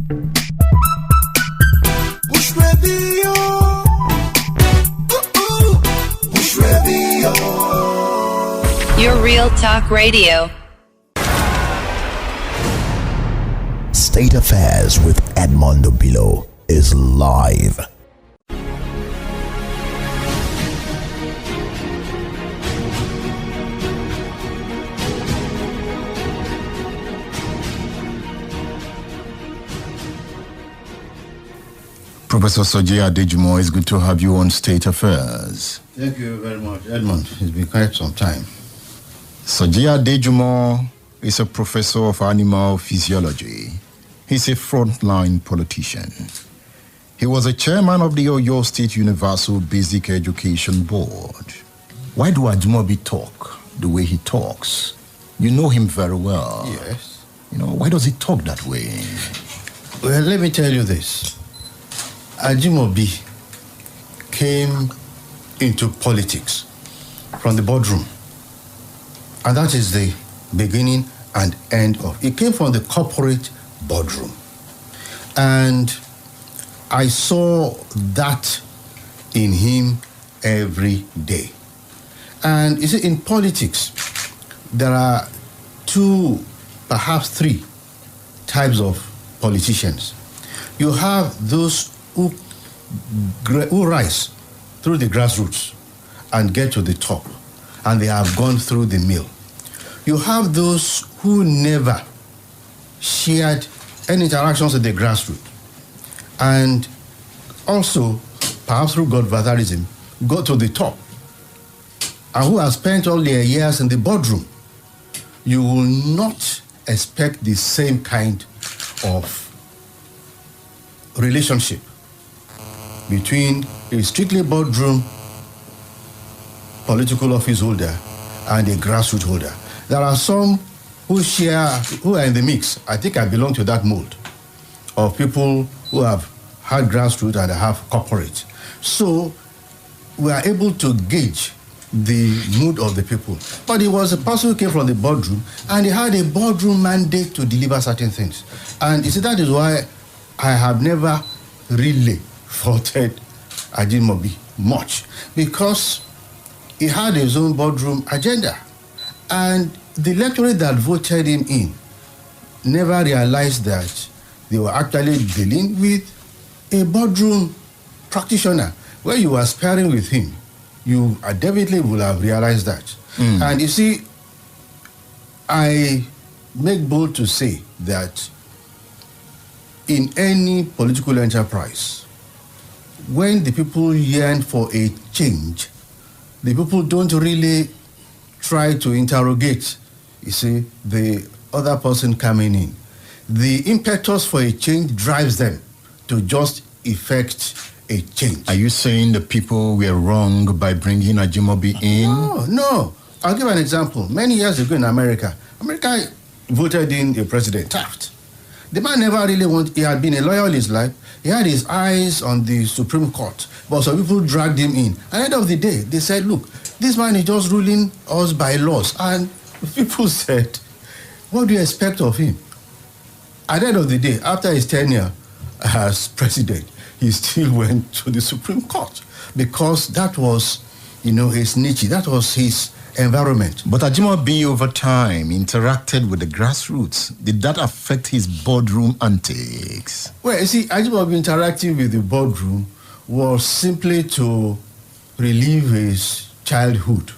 Bush Radio. Bush Radio. Your real talk radio. State Affairs with Edmund Obilo is live. Professor Soji Adejumo, it's good to have you on State Affairs. Thank you very much, Edmund. It's been quite some time. Soji Adejumo is a professor of animal physiology. He's a frontline politician. He was a chairman of the Oyo State Universal Basic Education Board. Why do Ajimobi talk the way he talks? You know him very well. Yes. You know, why does he talk that way? Well, let me tell you this. Ajimobi came into politics from the boardroom. And that is the beginning and end of it. It came from the corporate boardroom. And I saw that in him every day. And you see, in politics, there are two, perhaps three types of politicians. You have those who rise through the grassroots and get to the top, and they have gone through the mill. You have those who never shared any interactions with the grassroots, and also, perhaps through godfatherism, got to the top, and who have spent all their years in the boardroom. You will not expect the same kind of relationship between a strictly boardroom political office holder and a grassroots holder. There are some who are in the mix. I think I belong to that mold of people who have had grassroots and have corporate. So we are able to gauge the mood of the people. But it was a person who came from the boardroom, and he had a boardroom mandate to deliver certain things. And you see, that is why I have never really faulted Ajimobi much, because he had his own boardroom agenda. And the electorate that voted him in never realized that they were actually dealing with a boardroom practitioner. When you were sparring with him, you definitely would have realized that. And you see, I make bold to say that in any political enterprise, when the people yearn for a change, the people don't really try to interrogate, you see, the other person coming in. The impetus for a change drives them to just effect a change. Are you saying the people were wrong by bringing Ajimobi in? No. I'll give an example. Many years ago in America voted in a president, Taft. The man never really he had been a lawyer all his life. He had his eyes on the Supreme Court, but some people dragged him in. At the end of the day, they said, look, this man is just ruling us by laws. And people said, what do you expect of him? At the end of the day, after his tenure as president, he still went to the Supreme Court because that was, his niche. That was his environment. But Ajimobi over time interacted with the grassroots. Did that affect his boardroom antics? Well, you see, Ajimobi interacting with the boardroom was simply to relive his childhood.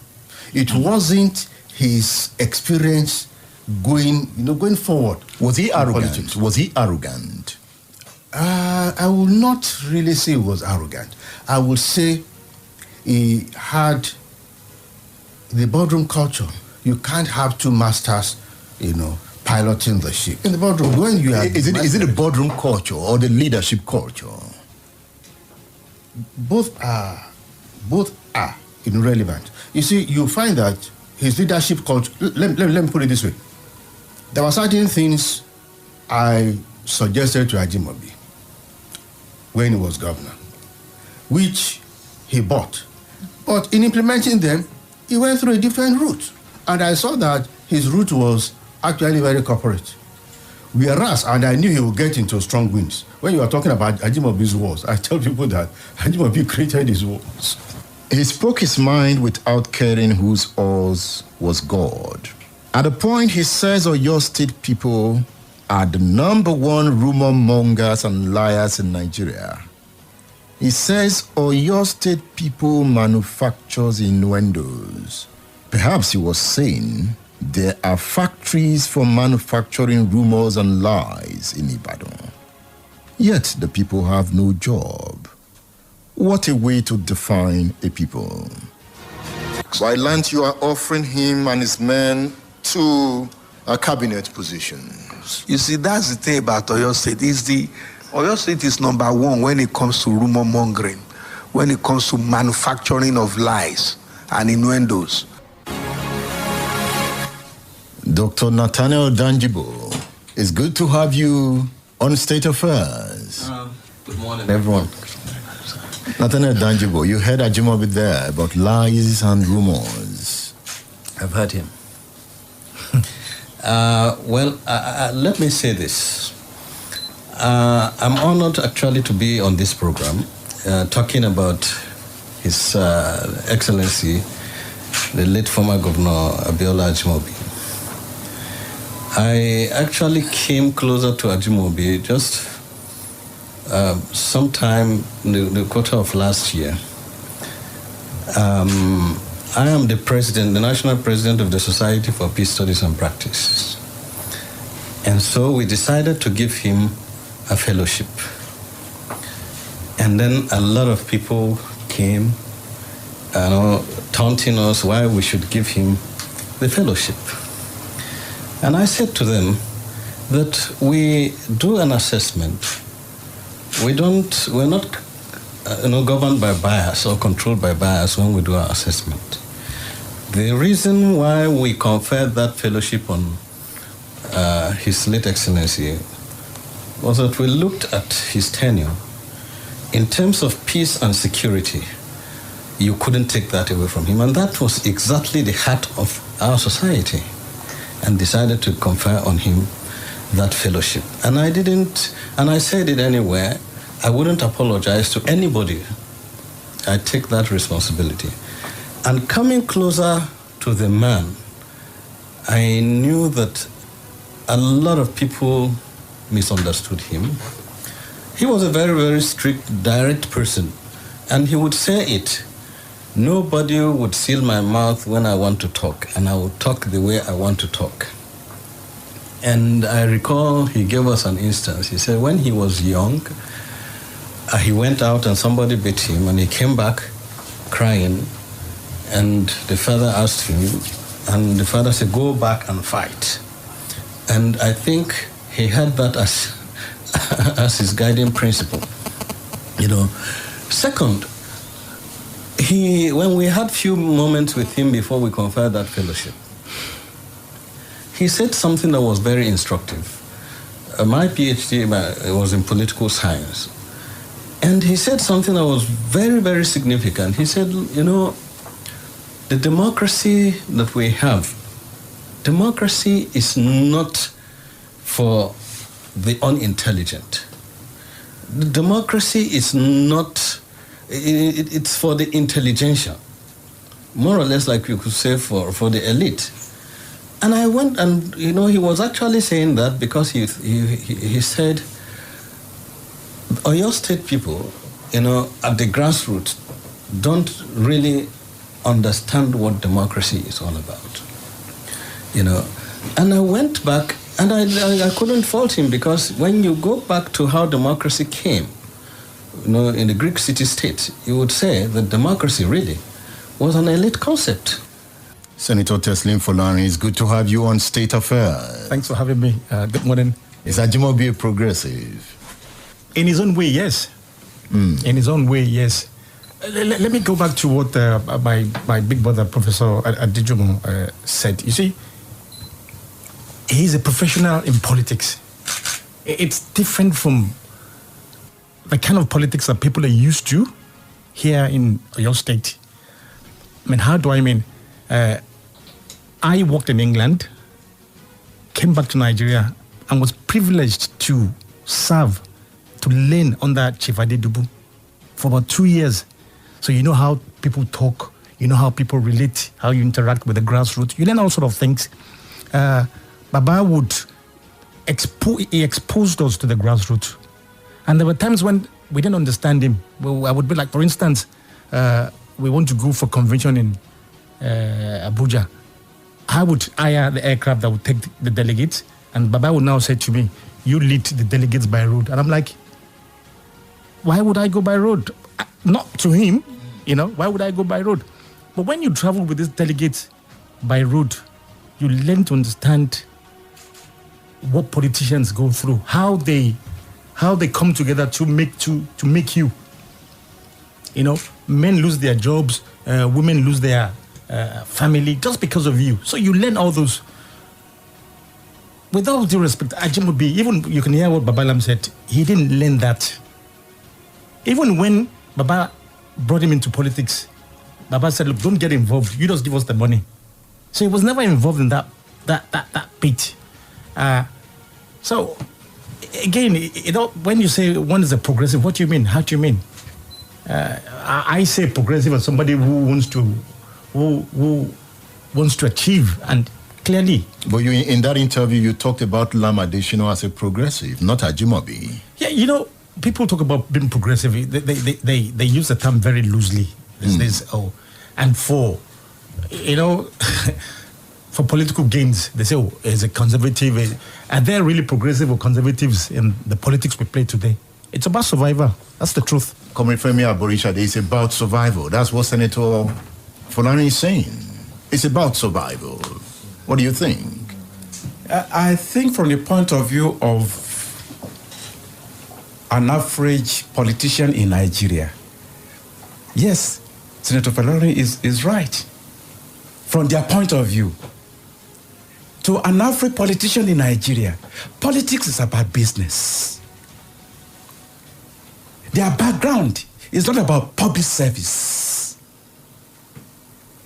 It wasn't his experience going forward. Was he arrogant? Was he arrogant? I will not really say he was arrogant. I would say he had the boardroom culture. You can't have two masters, piloting the ship. In the boardroom, when you are... Is it the boardroom culture or the leadership culture? Both are irrelevant. You see, you find that his leadership culture... Let me put it this way. There were certain things I suggested to Ajimobi when he was governor, which he bought. But in implementing them, he went through a different route. And I saw that his route was actually very corporate. Whereas, and I knew he would get into strong winds. When you are talking about Ajimobi's wars, I tell people that Ajimobi created his wars. He spoke his mind without caring whose oars was God. At a point, he says Oyo State people are the number one rumor mongers and liars in Nigeria. He says Oyo State people manufactures innuendos. Perhaps he was saying there are factories for manufacturing rumors and lies in Ibadan. Yet the people have no job. What a way to define a people. So I learned you are offering him and his men to a cabinet positions. You see, that's the thing about Oyo State. Oyo State is number one when it comes to rumor mongering, when it comes to manufacturing of lies and innuendos. Dr. Nathaniel Dangibo, it's good to have you on State Affairs. Good morning, everyone. Nathaniel Dangibo, you heard Ajimobi there about lies and rumors. I've heard him. Let me say this. I'm honored actually to be on this program talking about His Excellency, the late former Governor Ajimobi. I actually came closer to Ajimobi just sometime in the quarter of last year. I am the national president of the Society for Peace Studies and Practice. And so we decided to give him a fellowship. And then a lot of people came, taunting us why we should give him the fellowship. And I said to them that we do an assessment. We're not governed by bias or controlled by bias when we do our assessment. The reason why we conferred that fellowship on His late Excellency was that we looked at his tenure. In terms of peace and security, you couldn't take that away from him. And that was exactly the heart of our society, and decided to confer on him that fellowship. And I said it anywhere, I wouldn't apologize to anybody. I take that responsibility. And coming closer to the man, I knew that a lot of people misunderstood him. He was a very, very strict, direct person. And he would say it. Nobody would seal my mouth when I want to talk, and I would talk the way I want to talk. And I recall he gave us an instance. He said when he was young, he went out and somebody beat him, and he came back crying, and the father asked him, and the father said, go back and fight. And I think he had that as his guiding principle. Second, when we had few moments with him before we conferred that fellowship, he said something that was very instructive. My PhD was in political science. And he said something that was very, very significant. He said, the democracy that we have, democracy is not for the unintelligent. The democracy is not, it's for the intelligentsia. More or less like you could say for the elite. And I went and, he was actually saying that because he said, Oyo State people, at the grassroots, don't really understand what democracy is all about. And I went back, and I couldn't fault him, because when you go back to how democracy came, in the Greek city-state, you would say that democracy really was an elite concept. Senator Teslim Folarin, it's good to have you on State Affairs. Thanks for having me. Good morning. Is Ajimobi a progressive? In his own way, yes. In his own way, yes. Let me go back to what my big brother, Professor Adejumo, said. You see, he's a professional in politics. It's different from the kind of politics that people are used to here in Oyo State. How do I mean? I worked in England, came back to Nigeria and was privileged to serve, to learn under Chief Adejumo for about 2 years. So you know how people talk, you know how people relate, how you interact with the grassroots. You learn all sort of things. Baba would he exposed us to the grassroots. And there were times when we didn't understand him. Well, I would be like, for instance, we want to go for convention in Abuja. I would hire the aircraft that would take the delegates, and Baba would now say to me, you lead the delegates by road. And I'm like, why would I go by road? Not to him, why would I go by road? But when you travel with these delegates by road, you learn to understand what politicians go through, how they come together to make you. Men lose their jobs, women lose their family just because of you. So you learn all those. With all due respect, Ajimobi, even you can hear what Babalam said, he didn't learn that. Even when Baba brought him into politics, Baba said, look, don't get involved. You just give us the money. So he was never involved in that bit. So, again, when you say one is a progressive, what do you mean? How do you mean? I say progressive as somebody who wants to achieve, and clearly. But in that interview, you talked about Lam Adesina as a progressive, not Ajimobi. Yeah, people talk about being progressive. They use the term very loosely. And for for political gains, they say, is a conservative. Are there really progressive or conservatives in the politics we play today? It's about survival. That's the truth. Comrade Femi Aborisade, it's about survival. That's what Senator Folarin is saying. It's about survival. What do you think? I think from the point of view of an average politician in Nigeria, yes, Senator Folarin is right. From their point of view, to an average politician in Nigeria, politics is about business. Their background is not about public service.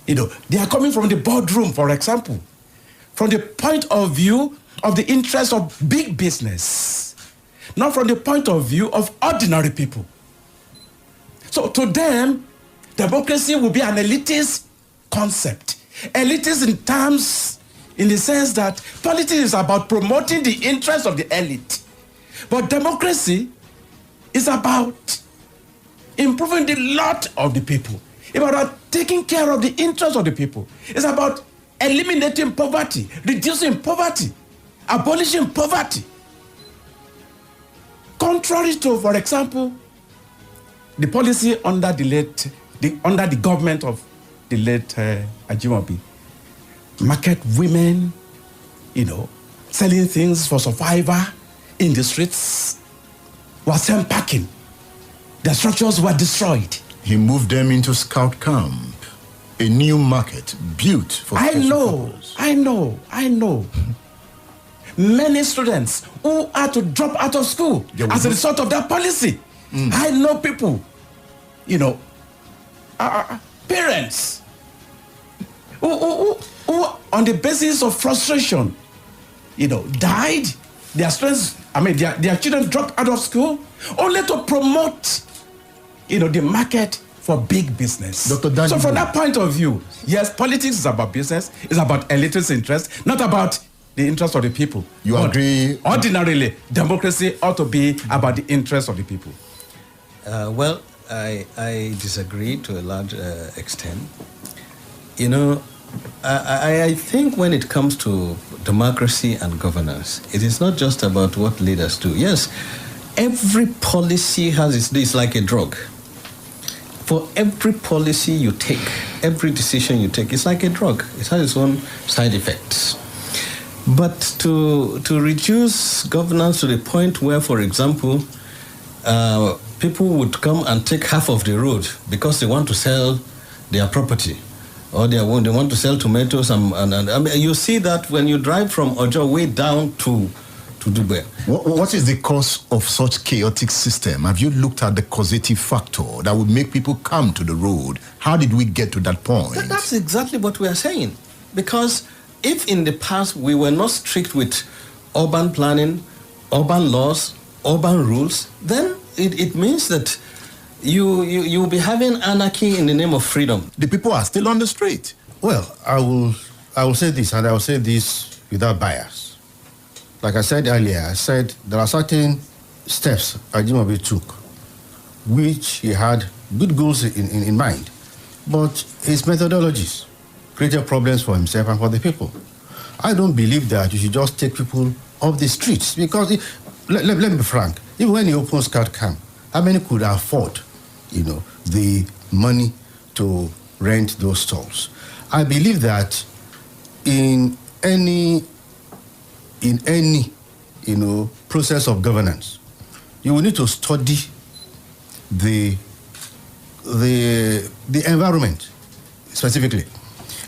They are coming from the boardroom, for example, from the point of view of the interest of big business, not from the point of view of ordinary people. So to them, democracy will be an elitist concept. Elitist in the sense that politics is about promoting the interests of the elite. But democracy is about improving the lot of the people. It's about taking care of the interests of the people. It's about eliminating poverty, reducing poverty, abolishing poverty. Contrary to, for example, the policy under the government of the late Ajimobi, market women, selling things for survival in the streets, were sent packing. Their structures were destroyed. He moved them into scout camp, a new market built for purpose. I know. Many students who had to drop out of school as a result of that policy. I know people, parents who on the basis of frustration, died. Their students, their children dropped out of school only to promote, the market for big business. Dr. Dangibo. So from that point of view, yes, politics is about business. It's about elitist interest, not about the interest of the people. You agree? Ordinarily, democracy ought to be about the interest of the people. Well, I disagree to a large extent. I think when it comes to democracy and governance, it is not just about what leaders do. Yes, every policy it's like a drug. For every policy you take, every decision you take, it's like a drug. It has its own side effects. But to reduce governance to the point where, for example, people would come and take half of the road because they want to sell their property, or they want to sell tomatoes, and you see that when you drive from Ojo way down to Dubai. What is the cause of such chaotic system? Have you looked at the causative factor that would make people come to the road? How did we get to that point? That's exactly what we are saying. Because if in the past we were not strict with urban planning, urban laws, urban rules, then it means that you'll be having anarchy in the name of freedom. The people are still on the street. Well, I will say this, and I will say this without bias. Like I said earlier, I said there are certain steps Ajimobi took, which he had good goals in mind, but his methodologies created problems for himself and for the people. I don't believe that you should just take people off the streets, because let me be frank, even when he opened scout camp, how many could afford, the money to rent those stalls? I believe that in any process of governance, you will need to study the environment specifically.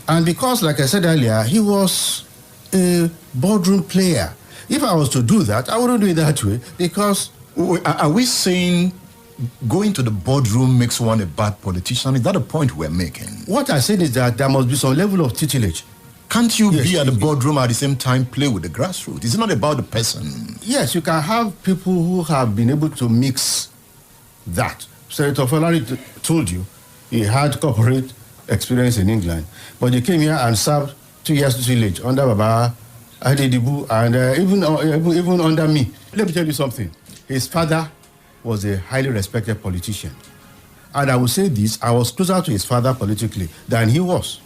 And because, like I said earlier, he was a boardroom player. If I was to do that, I wouldn't do it that way, because... Are we saying going to the boardroom makes one a bad politician? Is that a point we're making? What I said is that there must be some level of tutelage. Can't you be at the boardroom at the same time play with the grassroots? It's not about the person. Yes, you can have people who have been able to mix that. Senator Folarin told you he had corporate experience in England, but he came here and served 2 years tutelage under Baba Adejumo and even under me. Let me tell you something. His father was a highly respected politician. And I will say this, I was closer to his father politically than he was,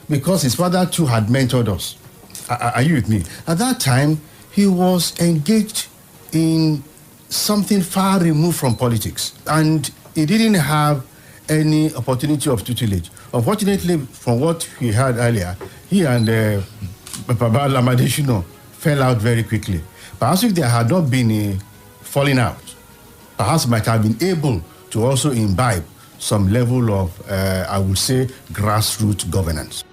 because his father too had mentored us. Are you with me? At that time, he was engaged in something far removed from politics, and he didn't have any opportunity of tutelage. Unfortunately, from what we heard earlier, he and Baba Lamadeshino fell out very quickly. Perhaps if there had not been a falling out, perhaps might have been able to also imbibe some level of, I would say, grassroots governance.